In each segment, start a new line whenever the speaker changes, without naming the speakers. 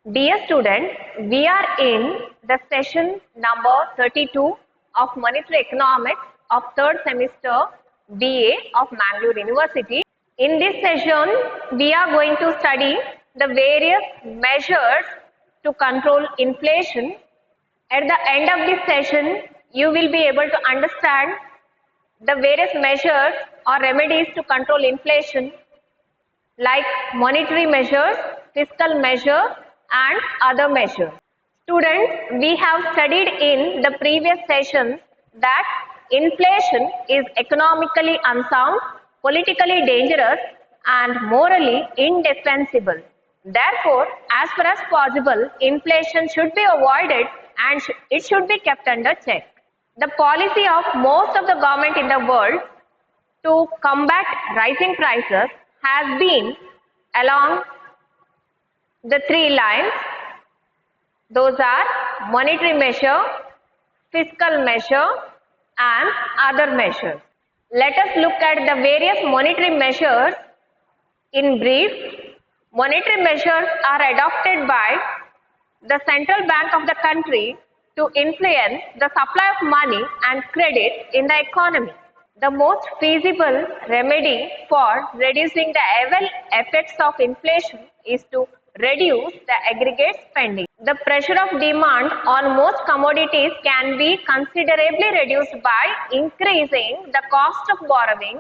Dear students, we are in the session number 32 of Monetary Economics of third semester BA of Mangalore University. In this session, we are going to study the various measures to control inflation. At the end of this session, you will be able to understand the various measures or remedies to control inflation like monetary measures, fiscal measures and other measures. Students, we have studied in the previous sessions that inflation is economically unsound, politically dangerous and morally indefensible. Therefore, as far as possible, inflation should be avoided and it should be kept under check. The policy of most of the government in the world to combat rising prices has been along the three lines. Those are monetary measure, fiscal measure and other measures. Let us look at the various monetary measures in brief. Monetary measures are adopted by the central bank of the country to influence the supply of money and credit in the economy. The most feasible remedy for reducing the evil effects of inflation is to reduce the aggregate spending. The pressure of demand on most commodities can be considerably reduced by increasing the cost of borrowing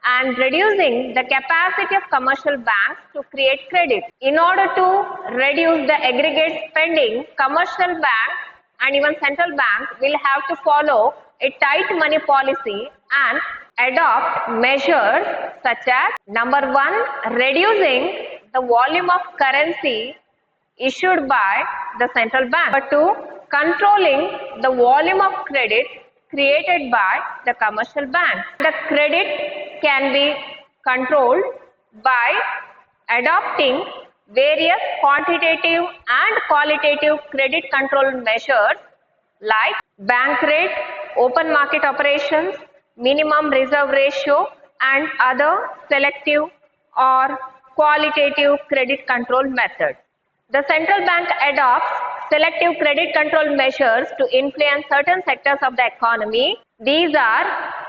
and reducing the capacity of commercial banks to create credit. In order to reduce the aggregate spending, commercial banks and even central banks will have to follow a tight money policy and adopt measures such as number one, reducing the volume of currency issued by the central bank. Number two, controlling the volume of credit created by the commercial banks. The credit can be controlled by adopting various quantitative and qualitative credit control measures like bank rate, open market operations, minimum reserve ratio and other selective or qualitative credit control methods. The central bank adopts selective credit control measures to influence certain sectors of the economy. These are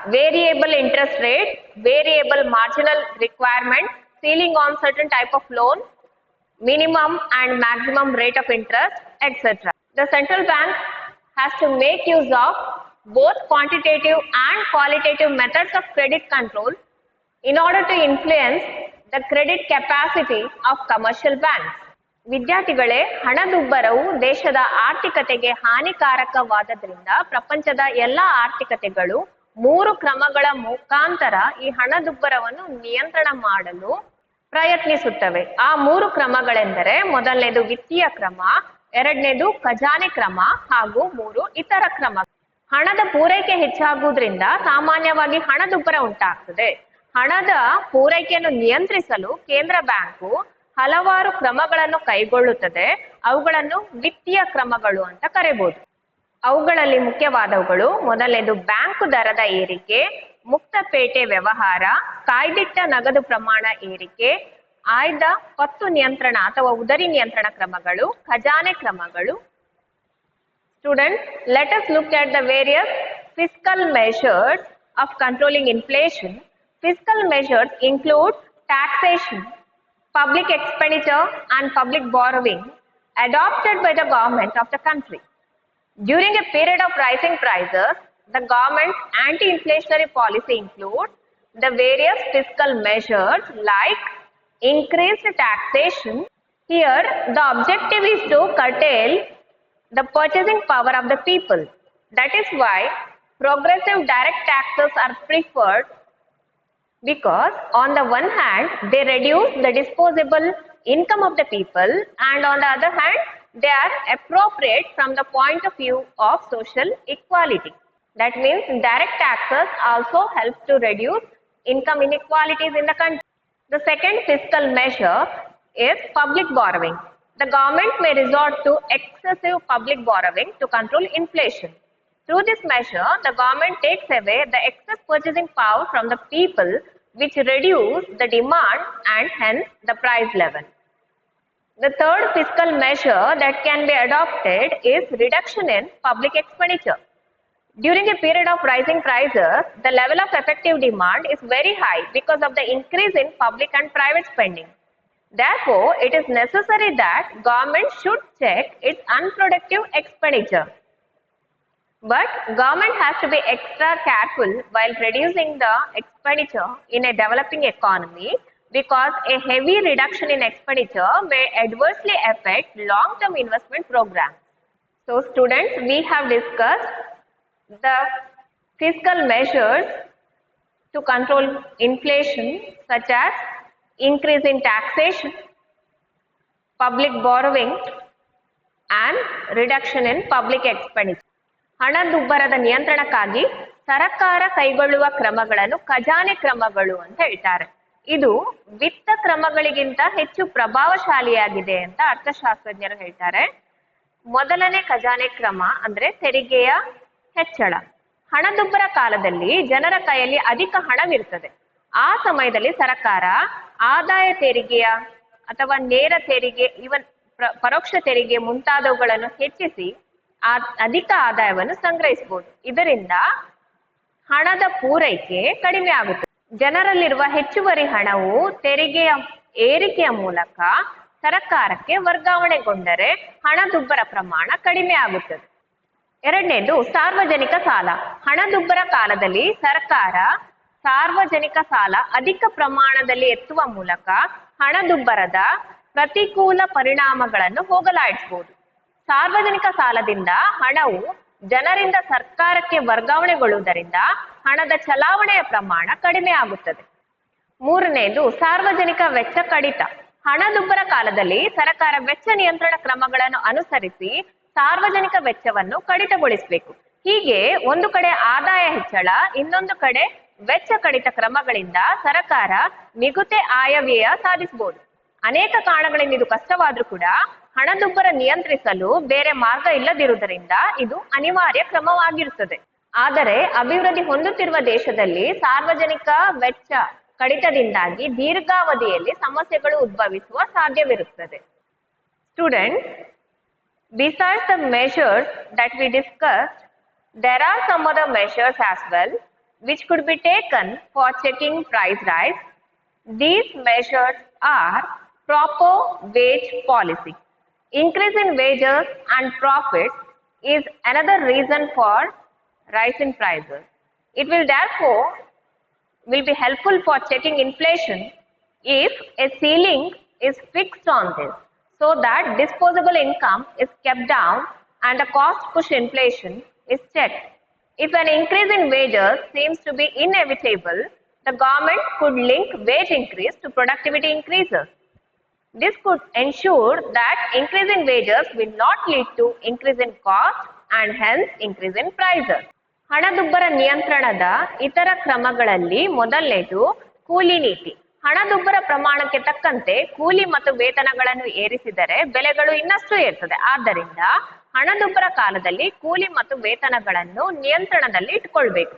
variable interest rate, variable marginal requirement, ceiling on certain type of loan, minimum and maximum rate of interest, etc. The central bank has to make use of both quantitative and qualitative methods of credit control in order to influence the credit capacity of commercial banks. ವಿದ್ಯಾರ್ಥಿಗಳೇ, ಹಣದುಬ್ಬರವು ದೇಶದ ಆರ್ಥಿಕತೆಗೆ ಹಾನಿಕಾರಕವಾದದ್ರಿಂದ ಪ್ರಪಂಚದ ಎಲ್ಲ ಆರ್ಥಿಕತೆಗಳು ಮೂರು ಕ್ರಮಗಳ ಮುಖಾಂತರ ಈ ಹಣದುಬ್ಬರವನ್ನು ನಿಯಂತ್ರಣ ಮಾಡಲು ಪ್ರಯತ್ನಿಸುತ್ತವೆ. ಆ ಮೂರು ಕ್ರಮಗಳೆಂದರೆ ಮೊದಲನೇದು ವಿತ್ತೀಯ ಕ್ರಮ, ಎರಡನೇದು ಖಜಾನೆ ಕ್ರಮ ಹಾಗೂ ಮೂರು ಇತರ ಕ್ರಮ. ಹಣದ ಪೂರೈಕೆ ಹೆಚ್ಚಾಗುವುದರಿಂದ ಸಾಮಾನ್ಯವಾಗಿ ಹಣದುಬ್ಬರ ಉಂಟಾಗ್ತದೆ. ಹಣದ ಪೂರೈಕೆಯನ್ನು ನಿಯಂತ್ರಿಸಲು ಕೇಂದ್ರ ಬ್ಯಾಂಕು ಹಲವಾರು ಕ್ರಮಗಳನ್ನು ಕೈಗೊಳ್ಳುತ್ತದೆ. ಅವುಗಳನ್ನು ವಿತ್ತೀಯ ಕ್ರಮಗಳು ಅಂತ ಕರೆಯಬಹುದು. ಅವುಗಳಲ್ಲಿ ಮುಖ್ಯವಾದವುಗಳು ಮೊದಲನೇದು ಬ್ಯಾಂಕು ದರದ ಏರಿಕೆ, ಮುಕ್ತ ಪೇಟೆ ವ್ಯವಹಾರ, ಕಾಯ್ದಿಟ್ಟ ನಗದು ಪ್ರಮಾಣ ಏರಿಕೆ, ಆಯ್ದ ಪತ್ತು ನಿಯಂತ್ರಣ ಅಥವಾ ಉದರಿ ನಿಯಂತ್ರಣ ಕ್ರಮಗಳು, ಖಜಾನೆ ಕ್ರಮಗಳು. Students, let us look at the various fiscal measures of controlling inflation. Fiscal measures include taxation, public expenditure and public borrowing adopted by the government of the country. During a period of rising prices, the government's anti-inflationary policy includes the various fiscal measures like increased taxation. Here, the objective is to curtail the purchasing power of the people. That is why progressive direct taxes are preferred, because on the one hand they reduce the disposable income of the people and on the other hand they are appropriate from the point of view of social equality. That means direct taxes also help to reduce income inequalities in the country. The second fiscal measure is public borrowing. The government may resort to excessive public borrowing to control inflation. Through this measure, the government takes away the excess purchasing power from the people, which reduce the demand and hence the price level. The third fiscal measure that can be adopted is reduction in public expenditure. During a period of rising prices, the level of effective demand is very high because of the increase in public and private spending. Therefore, it is necessary that government should check its unproductive expenditure. But government has to be extra careful while reducing the expenditure in a developing economy because a heavy reduction in expenditure may adversely affect long-term investment programs. So students, we have discussed the fiscal measures to control inflation such as increase in taxation, public borrowing and reduction in public expenditure. ಹಣದುಬ್ಬರದ ನಿಯಂತ್ರಣಕ್ಕಾಗಿ ಸರ್ಕಾರ ಕೈಗೊಳ್ಳುವ ಕ್ರಮಗಳನ್ನು ಖಜಾನೆ ಕ್ರಮಗಳು ಅಂತ ಹೇಳ್ತಾರೆ. ಇದು ವಿತ್ತ ಕ್ರಮಗಳಿಗಿಂತ ಹೆಚ್ಚು ಪ್ರಭಾವಶಾಲಿಯಾಗಿದೆ ಅಂತ ಅರ್ಥಶಾಸ್ತ್ರಜ್ಞರು ಹೇಳ್ತಾರೆ. ಮೊದಲನೇ ಖಜಾನೆ ಕ್ರಮ ಅಂದ್ರೆ ತೆರಿಗೆಯ ಹೆಚ್ಚಳ. ಹಣದುಬ್ಬರ ಕಾಲದಲ್ಲಿ ಜನರ ಕೈಯಲ್ಲಿ ಅಧಿಕ ಹಣವಿರುತ್ತದೆ. ಆ ಸಮಯದಲ್ಲಿ ಸರ್ಕಾರ ಆದಾಯ ತೆರಿಗೆಯ ಅಥವಾ ನೇರ ತೆರಿಗೆ ಇವನ್ ಪರೋಕ್ಷ ತೆರಿಗೆ ಮುಂತಾದವುಗಳನ್ನು ಹೆಚ್ಚಿಸಿ ಅಧಿಕ ಆದಾಯವನ್ನು ಸಂಗ್ರಹಿಸಬಹುದು. ಇದರಿಂದ ಹಣದ ಪೂರೈಕೆ ಕಡಿಮೆ ಆಗುತ್ತದೆ. ಜನರಲ್ಲಿರುವ ಹೆಚ್ಚುವರಿ ಹಣವು ತೆರಿಗೆಯ ಏರಿಕೆಯ ಮೂಲಕ ಸರ್ಕಾರಕ್ಕೆ ವರ್ಗಾವಣೆಗೊಂಡರೆ ಹಣದುಬ್ಬರ ಪ್ರಮಾಣ ಕಡಿಮೆ ಆಗುತ್ತದೆ. ಎರಡನೇದು ಸಾರ್ವಜನಿಕ ಸಾಲ. ಹಣದುಬ್ಬರ ಕಾಲದಲ್ಲಿ ಸರ್ಕಾರ ಸಾರ್ವಜನಿಕ ಸಾಲ ಅಧಿಕ ಪ್ರಮಾಣದಲ್ಲಿ ಎತ್ತುವ ಮೂಲಕ ಹಣದುಬ್ಬರದ ಪ್ರತಿಕೂಲ ಪರಿಣಾಮಗಳನ್ನು ಹೋಗಲಾಡಿಸಬಹುದು. ಸಾರ್ವಜನಿಕ ಸಾಲದಿಂದ ಹಣವು ಜನರಿಂದ ಸರ್ಕಾರಕ್ಕೆ ವರ್ಗಾವಣೆಗೊಳ್ಳುವುದರಿಂದ ಹಣದ ಚಲಾವಣೆಯ ಪ್ರಮಾಣ ಕಡಿಮೆ ಆಗುತ್ತದೆ. ಮೂರನೆಯದು ಸಾರ್ವಜನಿಕ ವೆಚ್ಚ ಕಡಿತ. ಹಣದುಬ್ಬರ ಕಾಲದಲ್ಲಿ ಸರ್ಕಾರ ವೆಚ್ಚ ನಿಯಂತ್ರಣ ಕ್ರಮಗಳನ್ನು ಅನುಸರಿಸಿ ಸಾರ್ವಜನಿಕ ವೆಚ್ಚವನ್ನು ಕಡಿತಗೊಳಿಸಬೇಕು. ಹೀಗೆ ಒಂದು ಕಡೆ ಆದಾಯ ಹೆಚ್ಚಳ, ಇನ್ನೊಂದು ಕಡೆ ವೆಚ್ಚ ಕಡಿತ ಕ್ರಮಗಳಿಂದ ಸರ್ಕಾರ ಮಿಗುತೆ ಆಯವ್ಯಯ ಸಾಧಿಸಬಹುದು. ಅನೇಕ ಕಾರಣಗಳಿಂದ ಇದು ಕಷ್ಟವಾದ್ರೂ ಕೂಡ ಹಣದುಬ್ಬರ ನಿಯಂತ್ರಿಸಲು ಬೇರೆ ಮಾರ್ಗ ಇಲ್ಲದಿರುವುದರಿಂದ ಇದು ಅನಿವಾರ್ಯ ಕ್ರಮವಾಗಿರುತ್ತದೆ. ಆದರೆ ಅಭಿವೃದ್ಧಿ ಹೊಂದುತ್ತಿರುವ ದೇಶದಲ್ಲಿ ಸಾರ್ವಜನಿಕ ವೆಚ್ಚ ಕಡಿತದಿಂದಾಗಿ ದೀರ್ಘಾವಧಿಯಲ್ಲಿ ಸಮಸ್ಯೆಗಳು ಉದ್ಭವಿಸುವ ಸಾಧ್ಯವಿರುತ್ತದೆ. Students, besides the measures that we discussed, there are some other measures as well which could be taken for checking price rise. These measures are proper wage policy. Increase in wages and profits is another reason for rise in prices. It will therefore be helpful for checking inflation if a ceiling is fixed on this, so that disposable income is kept down and the cost push inflation is checked. If an increase in wages seems to be inevitable, the government could link wage increase to productivity increases. This could ensure that increase in wages will not lead to increase in cost and hence increase in prices. ಹಣದುಬ್ಬರ ನಿಯಂತ್ರಣದ ಇತರ ಕ್ರಮಗಳಲ್ಲಿ ಮೊದಲನೇದು ಕೂಲಿ ನೀತಿ. ಹಣದುಬ್ಬರ ಪ್ರಮಾಣಕ್ಕೆ ತಕ್ಕಂತೆ ಕೂಲಿ ಮತ್ತು ವೇತನಗಳನ್ನು ಏರಿಸಿದರೆ ಬೆಲೆಗಳು ಇನ್ನಷ್ಟು ಏರ್ತದೆ. ಆದ್ದರಿಂದ ಹಣದುಬ್ಬರ ಕಾಲದಲ್ಲಿ ಕೂಲಿ ಮತ್ತು ವೇತನಗಳನ್ನು ನಿಯಂತ್ರಣದಲ್ಲಿ ಇಟ್ಕೊಳ್ಬೇಕು.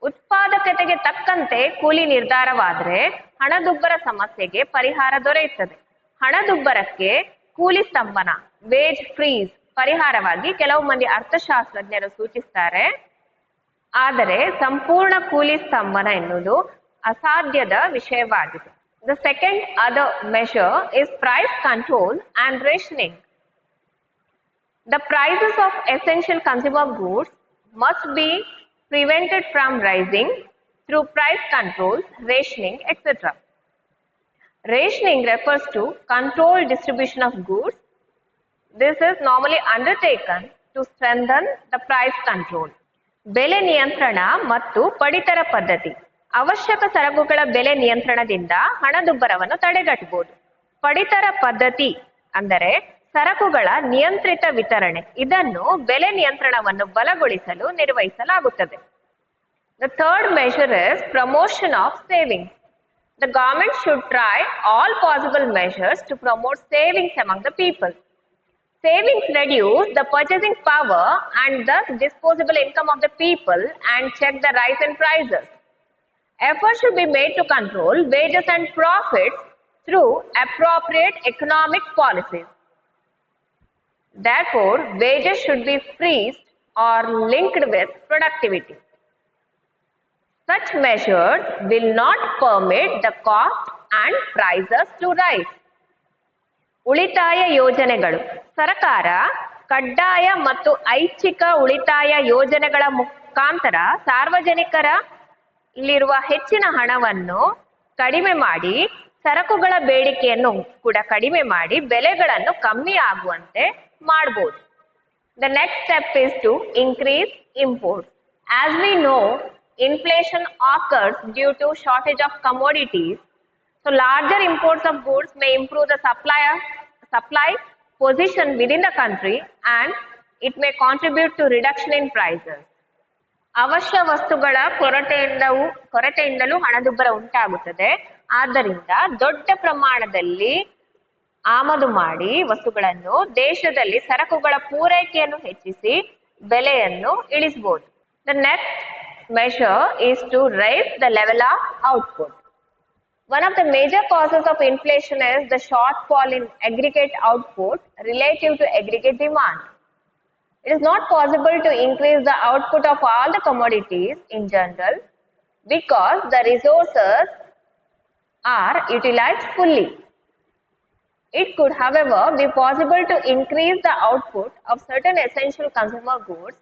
ಉತ್ಪಾದಕತೆಗೆ ತಕ್ಕಂತೆ ಕೂಲಿ ನಿರ್ಧಾರವಾದರೆ ಹಣದುಬ್ಬರ ಸಮಸ್ಯೆಗೆ ಪರಿಹಾರ ದೊರೆಯುತ್ತದೆ. ಹಣದುಬ್ಬರಕ್ಕೆ ಕೂಲಿ ಸ್ತಂಭನ, ವೇಜ್ ಫ್ರೀಸ್ ಪರಿಹಾರವಾಗಿ ಕೆಲವು ಮಂದಿ ಅರ್ಥಶಾಸ್ತ್ರಜ್ಞರು ಸೂಚಿಸ್ತಾರೆ. ಆದರೆ ಸಂಪೂರ್ಣ ಕೂಲಿ ಸ್ತಂಭನ ಎನ್ನುವುದು ಅಸಾಧ್ಯದ ವಿಷಯವಾಗಿದೆ. The second other measure is price control and rationing. The prices of essential consumer goods must be prevented from rising through price controls, rationing, etc. Rationing refers to controlled distribution of goods. This is normally undertaken to strengthen the price control. ಬೆಲೆ ನಿಯಂತ್ರಣ ಮತ್ತು ಪಡಿತರ ಪದ್ಧತಿ. ಅವಶ್ಯಕ ಸರಕುಗಳ ಬೆಲೆ ನಿಯಂತ್ರಣದಿಂದ ಹಣದುಬ್ಬರವನ್ನು ತಡೆಗಟ್ಟಬಹುದು. ಪಡಿತರ ಪದ್ಧತಿ ಅಂದರೆ ಸರಕುಗಳ ನಿಯಂತ್ರಿತ ವಿತರಣೆ. ಇದನ್ನು ಬೆಲೆ ನಿಯಂತ್ರಣವನ್ನು ಬಲಗೊಳಿಸಲು ನಿರ್ವಹಿಸಲಾಗುತ್ತದೆ. The third measure is promotion of savings. The government should try all possible measures to promote savings among the people. Savings reduce the purchasing power and thus disposable income of the people and check the rise in prices. Efforts should be made to control wages and profits through appropriate economic policies. Therefore, wages should be freezed or linked with productivity. Such measures will not permit the cost and prices to rise. ಉಳಿತಾಯ ಯೋಜನೆಗಳು. ಸರ್ಕಾರ ಕಡ್ಡಾಯ ಮತ್ತು ಐಚ್ಛಿಕ ಉಳಿತಾಯ ಯೋಜನೆಗಳ ಮುಖಾಂತರ ಸಾರ್ವಜನಿಕರಲ್ಲಿರುವ ಹೆಚ್ಚಿನ ಹಣವನ್ನು ಕಡಿಮೆ ಮಾಡಿ, ಸರಕುಗಳ ಬೇಡಿಕೆಯನ್ನು ಕೂಡ ಕಡಿಮೆ ಮಾಡಿ, ಬೆಲೆಗಳನ್ನು ಕಮ್ಮಿ ಆಗುವಂತೆ ಮಾಡಬಹುದು. The next step is to increase imports. As we know, inflation occurs due to shortage of commodities. So larger imports of goods may improve the supply position within the country and it may contribute to reduction in prices. ಅವಶ್ಯ ವಸ್ತುಗಳ ಕೊರತೆಯಿಂದಲೂ ಹಣದುಬ್ಬರ ಉಂಟಾಗುತ್ತದೆ. ಆದ್ದರಿಂದ ದೊಡ್ಡ ಪ್ರಮಾಣದಲ್ಲಿ ಆಮದು ಮಾಡಿ ವಸ್ತುಗಳನ್ನು ದೇಶದಲ್ಲಿ ಸರಕುಗಳ ಪೂರೈಕೆಯನ್ನು ಹೆಚ್ಚಿಸಿ ಬೆಲೆಯನ್ನು ಇಳಿಸಬಹುದು. The next measure is to raise the level of output. One of the major causes of inflation is the shortfall in aggregate output relative to aggregate demand. It is not possible to increase the output of all the commodities in general because the resources are utilized fully. It could, however, be possible to increase the output of certain essential consumer goods,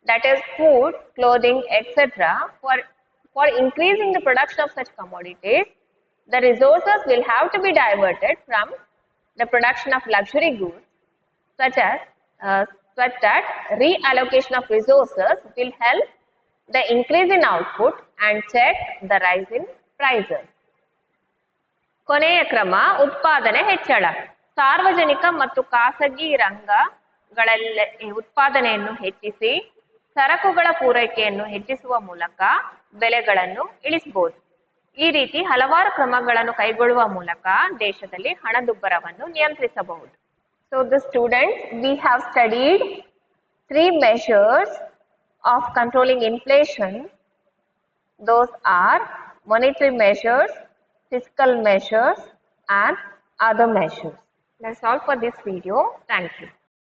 that is food, clothing, etc. For increasing the production of such commodities, the resources will have to be diverted from the production of luxury goods, such that reallocation of resources will help the increase in output and check the rise in prices. ಕೊನೆಯ ಕ್ರಮ ಉತ್ಪಾದನೆ ಹೆಚ್ಚಳ. ಸಾರ್ವಜನಿಕ ಮತ್ತು ಖಾಸಗಿ ರಂಗಗಳಲ್ಲಿ ಉತ್ಪಾದನೆಯನ್ನು ಹೆಚ್ಚಿಸಿ ಸರಕುಗಳ ಪೂರೈಕೆಯನ್ನು ಹೆಚ್ಚಿಸುವ ಮೂಲಕ ಬೆಲೆಗಳನ್ನು ಇಳಿಸಬಹುದು. ಈ ರೀತಿ ಹಲವಾರು ಕ್ರಮಗಳನ್ನು ಕೈಗೊಳ್ಳುವ ಮೂಲಕ ದೇಶದಲ್ಲಿ ಹಣದುಬ್ಬರವನ್ನು ನಿಯಂತ್ರಿಸಬಹುದು. So the students, we have studied 3 measures of controlling inflation. Those are monetary measures, fiscal measures and other measures. That's all for this video. Thank you.